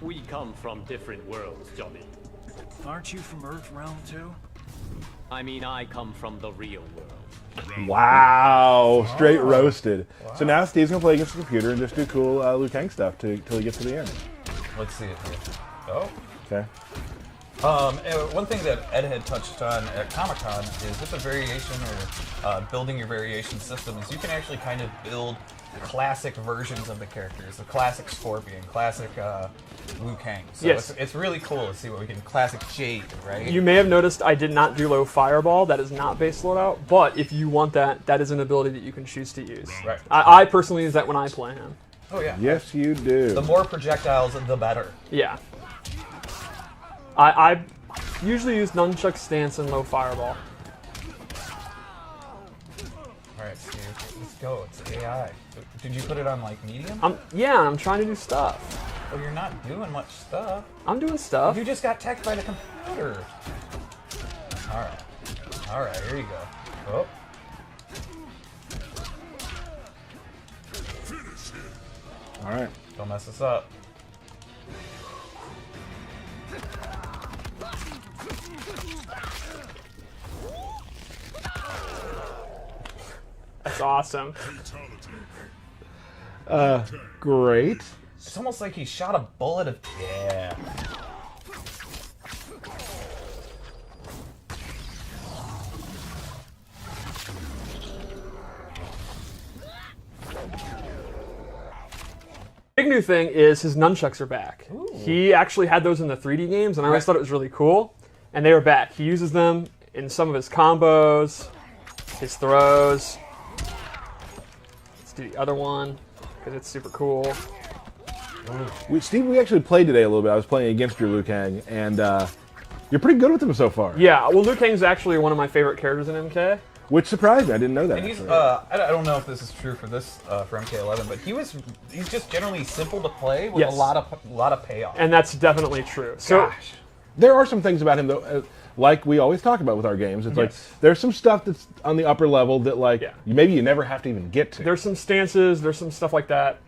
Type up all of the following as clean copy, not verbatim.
We come from different worlds, Johnny. Aren't you from Earth Realm too? I mean, I come from the real world. Wow, straight roasted. Wow. So now Steve's gonna play against the computer and just do cool Liu Kang stuff till he gets to the end. Let's see it here. Oh. Okay. One thing that Ed had touched on at Comic-Con is with the variation or building your variation system is you can actually kind of build classic versions of the characters. The classic Scorpion, classic Liu Kang. So yes. It's really cool to see what we can. Classic Jade, right? You may have noticed I did not do low fireball. That is not base loadout. But if you want that, that is an ability that you can choose to use. Right. I personally use that when I play him. Oh yeah. Yes, you do. The more projectiles, the better. Yeah. I usually use nunchuck stance and low fireball. All right, Steve, let's go. It's AI. Did you put it on like medium? Yeah, I'm trying to do stuff. Well, you're not doing much stuff. I'm doing stuff. You just got teched by the computer. All right, here you go. Oh. All right. Don't mess this up. That's awesome. Great. It's almost like he shot a bullet of... Yeah. Big new thing is his nunchucks are back. Ooh. He actually had those in the 3D games, and I always thought it was really cool. And they were back. He uses them in some of his combos, his throws. Let's do the other one, because it's super cool. Steve, we actually played today a little bit. I was playing against your Liu Kang, and you're pretty good with him so far. Yeah, well, Liu Kang's actually one of my favorite characters in MK. Which surprised me. I didn't know that. And he's, I don't know if this is true for this for MK11, but he's just generally simple to play with Yes. a lot of payoff. And that's definitely true. So, Gosh. There are some things about him, though, like we always talk about with our games. It's like there's some stuff that's on the upper level that, like, maybe you never have to even get to. there's some stances, there's some stuff like that.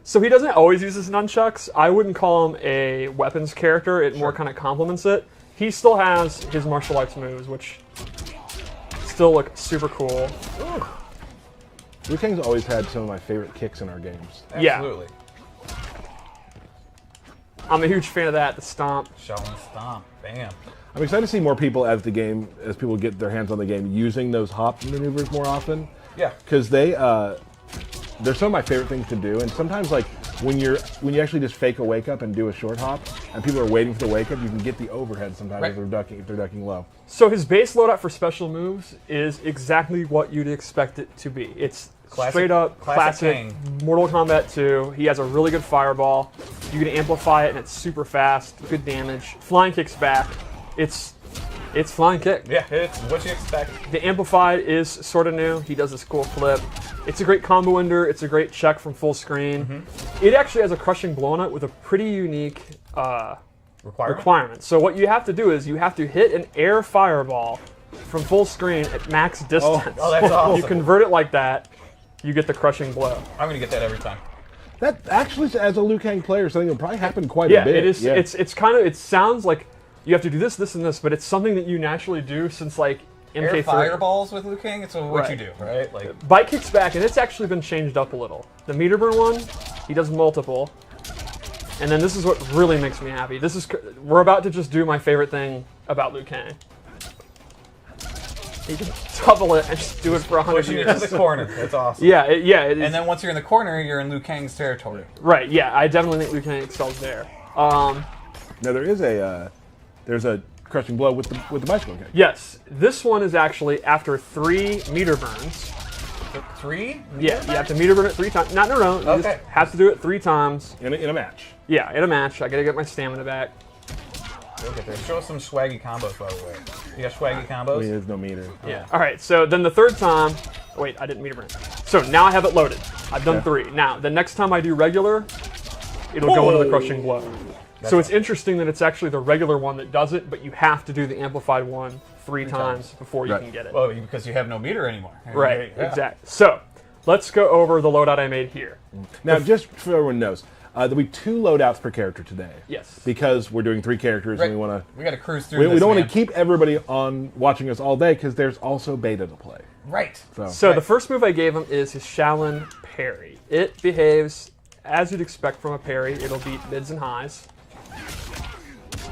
So he doesn't always use his nunchucks. I wouldn't call him a weapons character. It more kind of complements it. He still has his martial arts moves, which still look super cool. Liu Kang's always had some of my favorite kicks in our games. Absolutely. I'm a huge fan of that, the stomp. Shaolin Stomp. Bam. I'm excited to see more people as people get their hands on the game, using those hop maneuvers more often. Yeah. Because they're some of my favorite things to do, and sometimes like when you actually just fake a wake up and do a short hop, and people are waiting for the wake up, you can get the overhead sometimes if they're ducking low. So his base loadout for special moves is exactly what you'd expect it to be. It's straight up classic Mortal Kombat 2. He has a really good fireball. You can amplify it, and it's super fast, good damage. Flying kick's back. It's flying kick. Yeah, it's what you expect. The amplified is sort of new. He does this cool flip. It's a great combo ender. It's a great check from full screen. It actually has a crushing blow on it with a pretty unique requirement. So what you have to do is you have to hit an air fireball from full screen at max distance. Oh, that's awesome. You convert it like that, you get the crushing blow. I'm going to get that every time. That actually, as a Liu Kang player, something will probably happen quite a bit. It is. Yeah, it's kind of. It sounds like you have to do this, this, and this, but it's something that you naturally do since like MK3. Air fireballs with Liu Kang. It's what you do, right? Like bite kicks back, and it's actually been changed up a little. The meter burn one, he does multiple, and then this is what really makes me happy. We're about to just do my favorite thing about Liu Kang. You can double it and just do it for 100 pushing years. you to the corner. That's awesome. Yeah, it is. And then once you're in the corner, you're in Liu Kang's territory. Right. Yeah, I definitely think Liu Kang excels there. Now there is there's a crushing blow with the bicycle kick. Yes, this one is actually after 3 meter burns. 3? Yeah, you have to meter burn it 3 times. No. You just have to do it 3 times. In a match. Yeah, in a match. I gotta get my stamina back. Look at this. Show us some swaggy combos, by the way. You got swaggy combos? There's no meter. Yeah. All right. So then the 3rd time. Wait, I didn't meter burn. So now I have it loaded. I've done 3. Now the next time I do regular, it'll go into the crushing blow. So it's interesting that it's actually the regular one that does it, but you have to do the amplified one 3 times before you can get it. Well, because you have no meter anymore. Right. Exactly. So let's go over the loadout I made here. Now, just so everyone knows, There'll be 2 loadouts per character today. Yes. Because we're doing 3 characters Right. and we want We got to cruise through to. this, We don't man. want to keep everybody on watching us all day because there's also beta to play. Right. So Right. the first move I gave him is his Shaolin parry. It behaves as you'd expect from a parry. It'll beat mids and highs.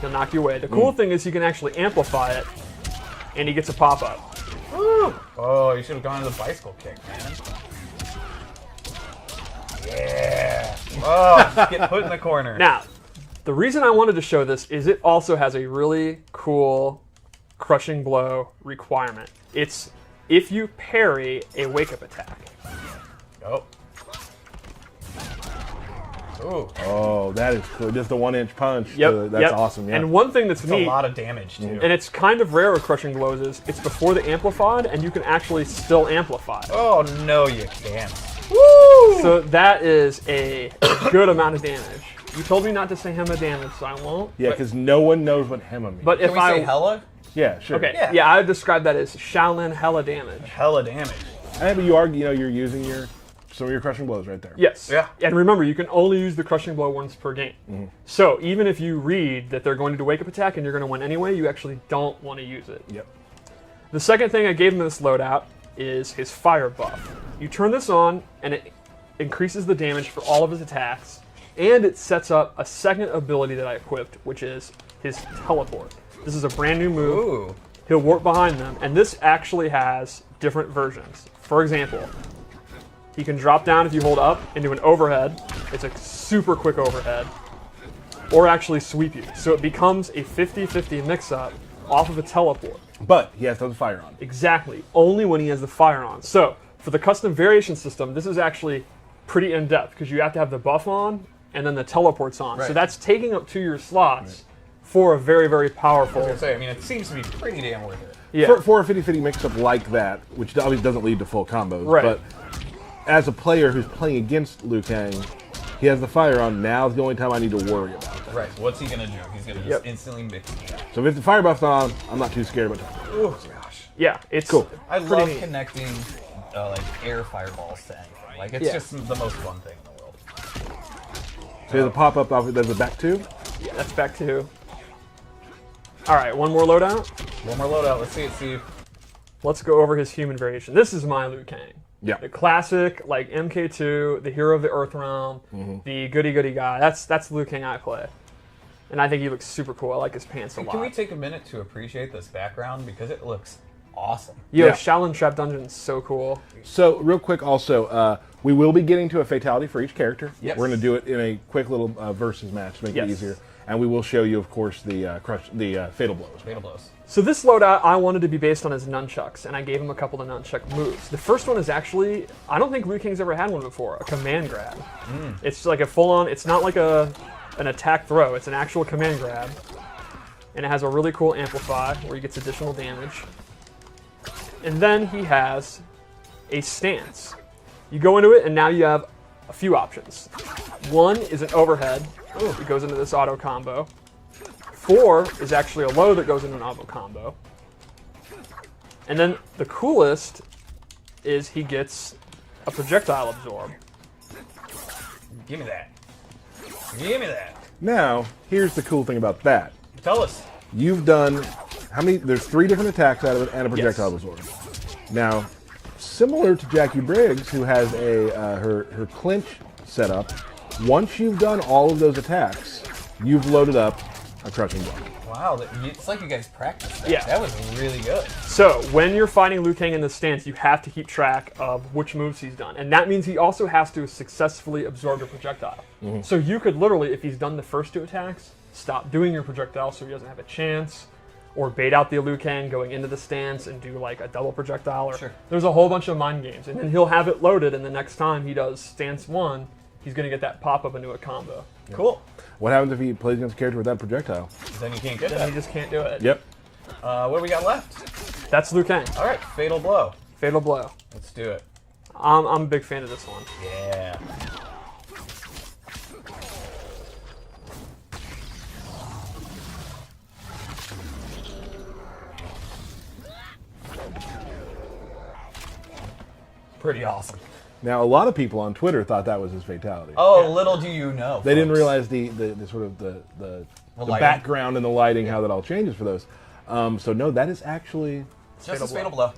He'll knock you away. The cool thing is he can actually amplify it, and he gets a pop-up. Woo! Oh, you should have gone to the bicycle kick, man. Yeah. Oh, just get put in the corner. Now, the reason I wanted to show this is it also has a really cool crushing blow requirement. It's if you parry a wake-up attack. Oh. Ooh. Oh, that is cool. Just a 1-inch punch. Yep, That's yep. awesome. Yeah. And one thing that's It's a neat, lot of damage, too. and it's kind of rare with crushing blows, is it's before the amplified, and you can actually still amplify. Oh, no, you can't. Woo! So that is a good amount of damage. You told me not to say hema damage, so I won't. Yeah, because no one knows what Hema means. But Can if we I say hella? yeah, sure. okay, Yeah. yeah, I would describe that as Shaolin hella damage. Hella damage. And but you are, you're using some of your crushing blows right there. Yes. Yeah. And remember, you can only use the crushing blow once per game. So even if you read that they're going to do wake up attack and you're going to win anyway, you actually don't want to use it. Yep. The second thing I gave him this loadout is his fire buff. You turn this on, and it increases the damage for all of his attacks, and it sets up a second ability that I equipped, which is his teleport. This is a brand new move. Ooh. He'll warp behind them, and this actually has different versions. For example, he can drop down if you hold up into an overhead. It's a super quick overhead. Or actually sweep you. So it becomes a 50-50 mix-up off of a teleport. But he has to have the fire on. Exactly. Only when he has the fire on. So for the custom variation system, this is actually pretty in-depth because you have to have the buff on and then the teleport's on. So Right. that's taking up 2 of your slots for a very, very powerful... I was gonna say, I mean, it seems to be pretty damn worth it. Yeah. For a 50-50 mix-up like that, which obviously doesn't lead to full combos, Right. but as a player who's playing against Liu Kang, he has the fire on. Now's the only time I need to worry about that. Right. What's he gonna do? He's gonna just Yep. instantly mix it. So if the fire buff's on, I'm not too scared about it. Oh gosh. Yeah, it's Cool. I pretty love neat. connecting like air fireballs to anything. Like it's Yeah. just the most fun thing in the world. So there's a pop-up off it, there's a back 2. Yeah, that's back to... All right, one more loadout. One more loadout. Let's see it, Steve. Let's go over his human variation. This is my Liu Kang. Yeah. The classic, like MK2, the hero of the Earth Realm, the goody-goody guy. That's the Liu Kang I play. And I think he looks super cool. I like his pants a lot. Can we take a minute to appreciate this background because it looks awesome. Yo, Yeah. Shaolin Trap Dungeon is so cool. So real quick also, we will be getting to a fatality for each character. Yes. We're going to do it in a quick little versus match to make Yes. it easier. And we will show you, of course, the fatal blows. Fatal blows. So this loadout I wanted to be based on his nunchucks, and I gave him a couple of nunchuck moves. The first one is actually, I don't think Liu Kang's ever had one before, a command grab. It's like a full-on, it's not like an attack throw, it's an actual command grab. And it has a really cool amplify where he gets additional damage. And then he has a stance. You go into it, and now you have a few options. One is an overhead. It goes into this auto combo. 4 is actually a low that goes into an auto combo. And then the coolest is he gets a projectile absorb. Give me that. Give me that. Now, here's the cool thing about that. Tell us. You've done how many? There's 3 different attacks out of it and a projectile Yes. absorb. Now, similar to Jackie Briggs, who has a her clinch set up, once you've done all of those attacks, you've loaded up a crushing blow. Wow, it's like you guys practiced that. Yeah. That was really good. So when you're fighting Liu Kang in this stance, you have to keep track of which moves he's done. And that means he also has to successfully absorb your projectile. So you could literally, if he's done the first 2 attacks, stop doing your projectile so he doesn't have a chance, or bait out the Liu Kang going into the stance and do like a double projectile. Or Sure. There's a whole bunch of mind games. And then he'll have it loaded, and the next time he does stance 1, he's going to get that pop-up into a combo. Cool. What happens if he plays against a character with that projectile? Then you can't get Then that. he just can't do it. Yep. What do we got left? That's Liu Kang. All right, fatal blow. Fatal blow. Let's do it. I'm a big fan of this one. Yeah. Pretty awesome. Now, a lot of people on Twitter thought that was his fatality. Oh, little do you know. They didn't folks. realize the sort of the lighting. background and the lighting, how that all changes for those. So no, that is actually Just as fatal blow.